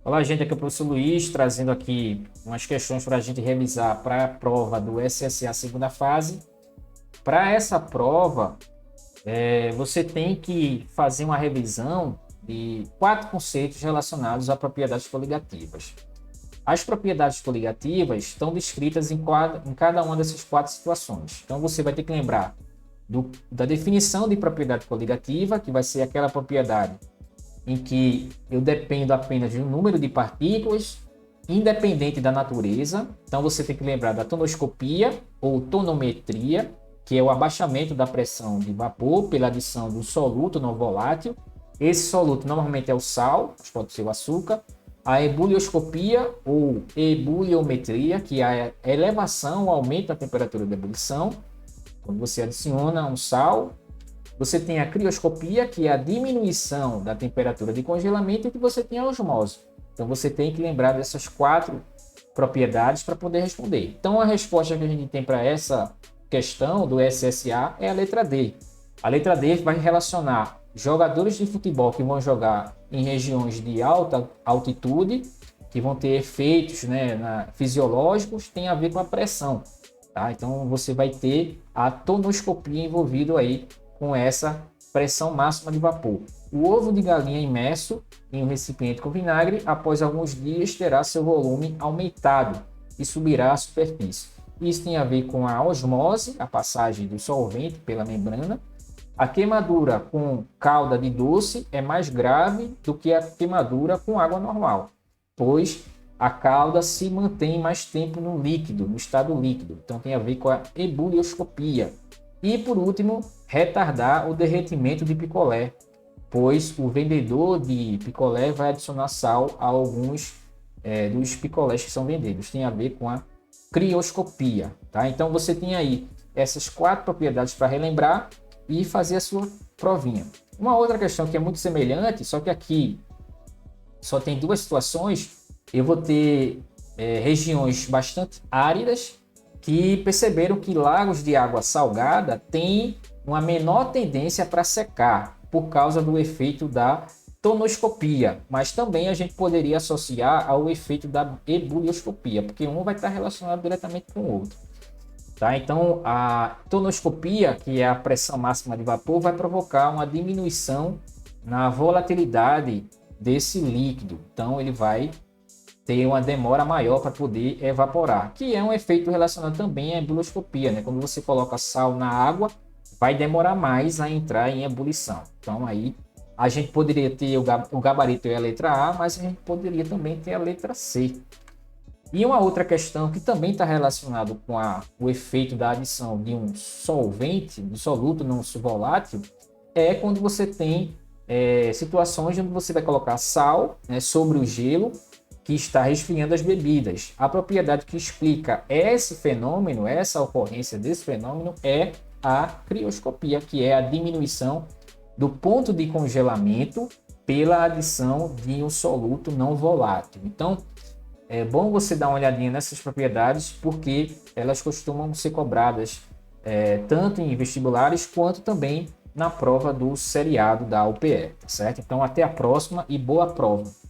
Olá, gente, aqui é o professor Luiz, trazendo aqui umas questões para a gente revisar para a prova do SSA segunda fase. Para essa prova, você tem que fazer uma revisão de 4 conceitos relacionados a propriedades coligativas. As propriedades coligativas estão descritas em cada uma dessas 4 situações. Então, você vai ter que lembrar da definição de propriedade coligativa, que vai ser aquela propriedade em que eu dependo apenas de um número de partículas, independente da natureza. Então, você tem que lembrar da tonoscopia ou tonometria, que é o abaixamento da pressão de vapor pela adição do soluto não volátil. Esse soluto normalmente é o sal, mas pode ser o açúcar. A ebulioscopia ou ebuliometria, que é a elevação ou aumento da temperatura da ebulição, quando você adiciona um sal. Você tem a crioscopia, que é a diminuição da temperatura de congelamento, e que você tem a osmose. Então, você tem que lembrar dessas 4 propriedades para poder responder. Então, a resposta que a gente tem para essa questão do SSA é a letra D. A letra D vai relacionar jogadores de futebol que vão jogar em regiões de alta altitude, que vão ter efeitos, fisiológicos, tem a ver com a pressão. Tá? Então, você vai ter a tonoscopia envolvido aí com essa pressão máxima de vapor. O ovo de galinha imerso em um recipiente com vinagre, após alguns dias, terá seu volume aumentado e subirá à superfície. Isso tem a ver com a osmose, a passagem do solvente pela membrana. A queimadura com calda de doce é mais grave do que a queimadura com água normal, pois a calda se mantém mais tempo no líquido, no estado líquido. Então tem a ver com a ebulioscopia. E, por último, retardar o derretimento de picolé, pois o vendedor de picolé vai adicionar sal a alguns dos picolés que são vendidos. Tem a ver com a crioscopia. Tá? Então, você tem aí essas 4 propriedades para relembrar e fazer a sua provinha. Uma outra questão que é muito semelhante, só que aqui só tem 2 situações. Eu vou ter regiões bastante áridas, que perceberam que lagos de água salgada têm uma menor tendência para secar por causa do efeito da tonoscopia, mas também a gente poderia associar ao efeito da ebulioscopia, porque um vai estar relacionado diretamente com o outro. Tá? Então, a tonoscopia, que é a pressão máxima de vapor, vai provocar uma diminuição na volatilidade desse líquido. Então, ele vai ter uma demora maior para poder evaporar, que é um efeito relacionado também à ebulioscopia, né? Quando você coloca sal na água, vai demorar mais a entrar em ebulição. Então aí a gente poderia ter o gabarito e a letra A, mas a gente poderia também ter a letra C. E uma outra questão que também está relacionado com o efeito da adição de um solvente, do soluto não volátil, é quando você tem situações onde você vai colocar sal, né, sobre o gelo que está resfriando as bebidas. A propriedade que explica esse fenômeno, essa ocorrência desse fenômeno, é a crioscopia, que é a diminuição do ponto de congelamento pela adição de um soluto não volátil. Então, é bom você dar uma olhadinha nessas propriedades, porque elas costumam ser cobradas tanto em vestibulares quanto também na prova do seriado da UPE, tá certo? Então, até a próxima e boa prova!